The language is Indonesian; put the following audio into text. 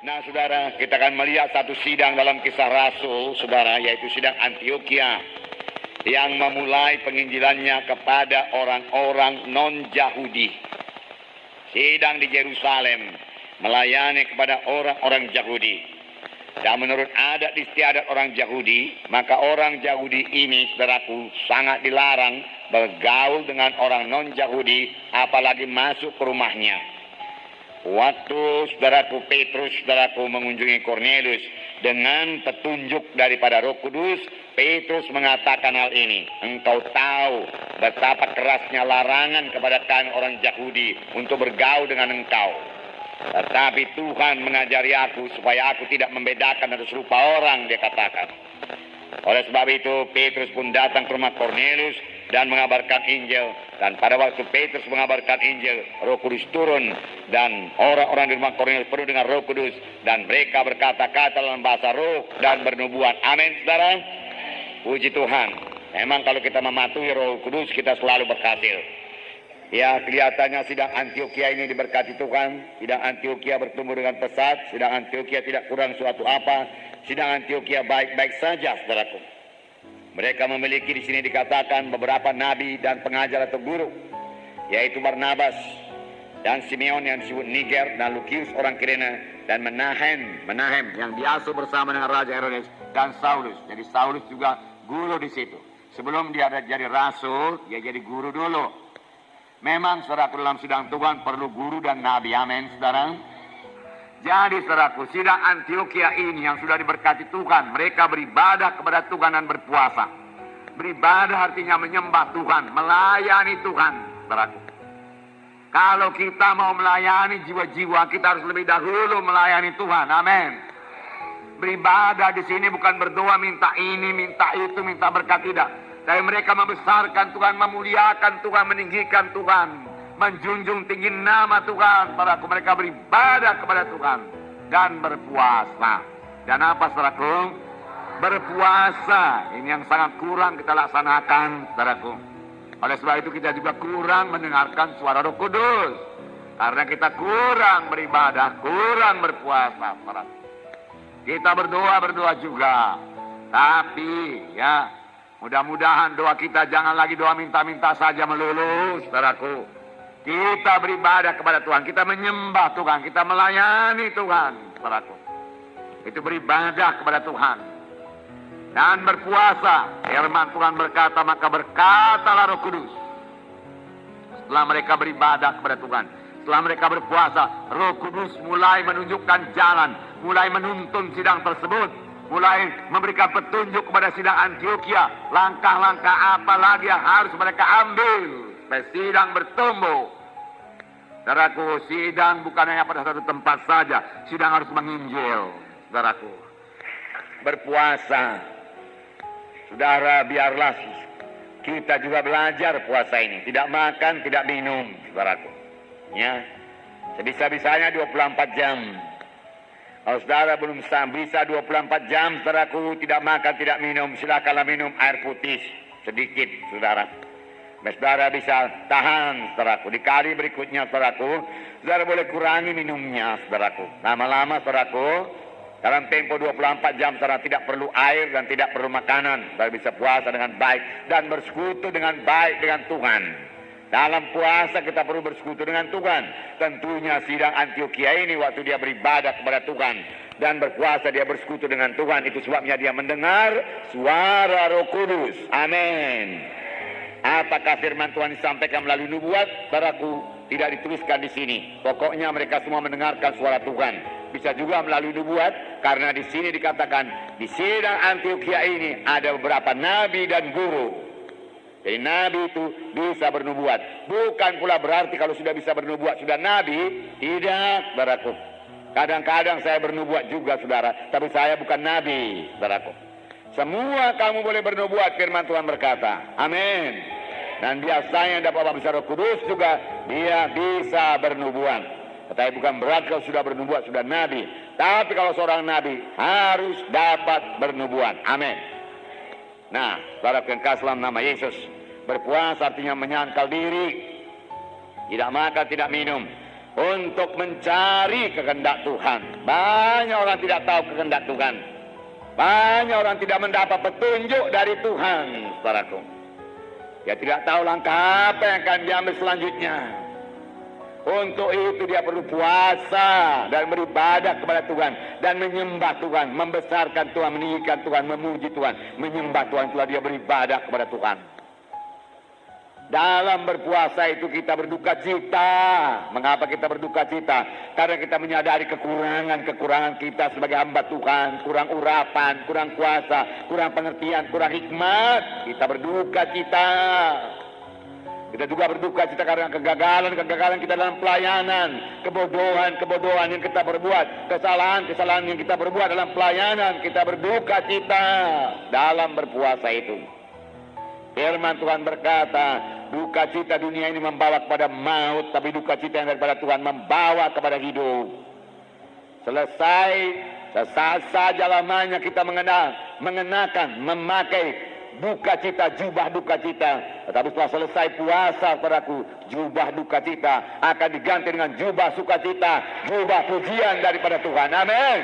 Nah, saudara, kita akan melihat satu sidang dalam Kisah Rasul, saudara, yaitu sidang Antiokhia yang memulai penginjilannya kepada orang-orang non-Yahudi. Sidang di Yerusalem melayani kepada orang-orang Yahudi. Dan menurut adat istiadat orang Yahudi, maka orang Yahudi ini, saudaraku, sangat dilarang bergaul dengan orang non-Yahudi, apalagi masuk ke rumahnya. Waktu saudaraku Petrus, saudaraku, mengunjungi Kornelius dengan petunjuk daripada Roh Kudus, Petrus mengatakan hal ini. Engkau tahu betapa kerasnya larangan kepada kami orang Yahudi untuk bergaul dengan engkau. Tetapi Tuhan mengajari aku supaya aku tidak membedakan atau serupa orang, dia katakan. Oleh sebab itu Petrus pun datang ke rumah Kornelius dan mengabarkan Injil. Dan pada waktu Petrus mengabarkan Injil, Roh Kudus turun dan orang-orang di rumah Kornelius penuh dengan Roh Kudus dan mereka berkata-kata dalam bahasa roh dan bernubuat. Amin, saudara. Puji Tuhan. Memang kalau kita mematuhi Roh Kudus kita selalu berhasil. Ya, kelihatannya sidang Antiokhia ini diberkati Tuhan. Sidang Antiokhia bertumbuh dengan pesat. Sidang Antiokhia tidak kurang suatu apa. Sidang Antiokhia baik-baik saja, saudaraku. Mereka memiliki di sini dikatakan beberapa nabi dan pengajar atau guru, yaitu Barnabas dan Simeon yang disebut Niger dan Lukius orang Kirene dan Menahem yang diasuh bersama dengan Raja Herodes dan Saulus. Jadi Saulus juga guru di situ. Sebelum dia jadi rasul, dia jadi guru dulu. Memang saudaraku dalam sidang Tuhan perlu guru dan nabi. Amin, saudara. Jadi saudaraku, sidang Antiokhia ini yang sudah diberkati Tuhan, mereka beribadah kepada Tuhan dan berpuasa. Beribadah artinya menyembah Tuhan, melayani Tuhan, saudaraku. Kalau kita mau melayani jiwa-jiwa, kita harus lebih dahulu melayani Tuhan. Amin. Beribadah di sini bukan berdoa minta ini, minta itu, minta berkat, tidak. Tapi mereka membesarkan Tuhan, memuliakan Tuhan, meninggikan Tuhan, menjunjung tinggi nama Tuhan. Saudaraku, mereka beribadah kepada Tuhan dan berpuasa. Dan apa, saudaraku? Berpuasa. Ini yang sangat kurang kita laksanakan, saudaraku. Oleh sebab itu kita juga kurang mendengarkan suara Roh Kudus. Karena kita kurang beribadah, kurang berpuasa, saudaraku. Kita berdoa juga. Tapi ya, mudah-mudahan doa kita jangan lagi doa minta-minta saja melulu, saudaraku. Kita beribadah kepada Tuhan, kita menyembah Tuhan, kita melayani Tuhan, saudaraku. Itu beribadah kepada Tuhan. Dan berpuasa, firman Tuhan berkata, maka berkatalah Roh Kudus. Setelah mereka beribadah kepada Tuhan, setelah mereka berpuasa, Roh Kudus mulai menunjukkan jalan, mulai menuntun sidang tersebut, mulai memberikan petunjuk kepada sidang Antiokhia, langkah-langkah apa lagi yang harus mereka ambil supaya sidang bertumbuh. Saudaraku, sidang bukan hanya pada satu tempat saja, sidang harus menginjil, saudaraku. Berpuasa, saudara, biarlah kita juga belajar puasa ini, tidak makan, tidak minum, saudaraku. Ya, sebisa-bisanya 24 jam. Kalau saudara belum bisa 24 jam, saudaraku, tidak makan, tidak minum, silakanlah minum air putih sedikit, saudara. Saudara bisa tahan, saudaraku. Di kali berikutnya, saudaraku, saudara boleh kurangi minumnya, saudaraku. Lama-lama, saudaraku, dalam tempo 24 jam, saudara tidak perlu air dan tidak perlu makanan. Saudara bisa puasa dengan baik dan bersekutu dengan baik dengan Tuhan. Dalam puasa kita perlu bersekutu dengan Tuhan. Tentunya sidang Antiokhia ini waktu dia beribadah kepada Tuhan dan berpuasa dia bersekutu dengan Tuhan. Itu sebabnya dia mendengar suara Roh Kudus. Amin. Apakah firman Tuhan disampaikan melalui nubuat? Saudaraku, tidak dituliskan di sini. Pokoknya mereka semua mendengarkan suara Tuhan. Bisa juga melalui nubuat, karena di sini dikatakan di sidang Antiokhia ini ada beberapa nabi dan guru. Jadi nabi itu bisa bernubuat. Bukan pula berarti kalau sudah bisa bernubuat sudah nabi. Tidak, saudaraku. Kadang-kadang saya bernubuat juga, saudara. Tapi saya bukan nabi, saudaraku. Semua kamu boleh bernubuat, firman Tuhan berkata. Amin. Dan biasanya dapat baptisan Roh Kudus juga dia bisa bernubuat. Tetapi bukan berarti kalau sudah bernubuat sudah nabi. Tapi kalau seorang nabi harus dapat bernubuat. Amin. Nah, saudara yang kasih dalam nama Yesus, berpuasa artinya menyangkal diri, tidak makan, tidak minum. untuk mencari kehendak Tuhan. Banyak orang tidak tahu kehendak Tuhan. Banyak orang tidak mendapat petunjuk dari Tuhan, saudaraku. Dia tidak tahu langkah apa yang akan diambil selanjutnya. Untuk itu dia perlu puasa dan beribadah kepada Tuhan dan menyembah Tuhan, membesarkan Tuhan, meninggikan Tuhan, memuji Tuhan, menyembah Tuhan. Setelah dia beribadah kepada Tuhan. Dalam berpuasa itu kita berduka cita. Mengapa kita berduka cita? Karena kita menyadari kekurangan kita sebagai hamba Tuhan. Kurang urapan, kurang kuasa, kurang pengertian, kurang hikmat. Kita berduka cita. Kita juga berduka cita karena kegagalan kita dalam pelayanan. Kebodohan yang kita perbuat. Kesalahan yang kita perbuat dalam pelayanan. Kita berduka cita dalam berpuasa itu. Firman Tuhan berkata, duka cita dunia ini membawa kepada maut, tapi duka cita yang daripada Tuhan membawa kepada hidup. Selesai, sesaat saja lamanya kita memakai duka cita, jubah duka cita. Tetapi setelah selesai puasa, saudaraku, jubah duka cita akan diganti dengan jubah sukacita, jubah pujian daripada Tuhan. Amin.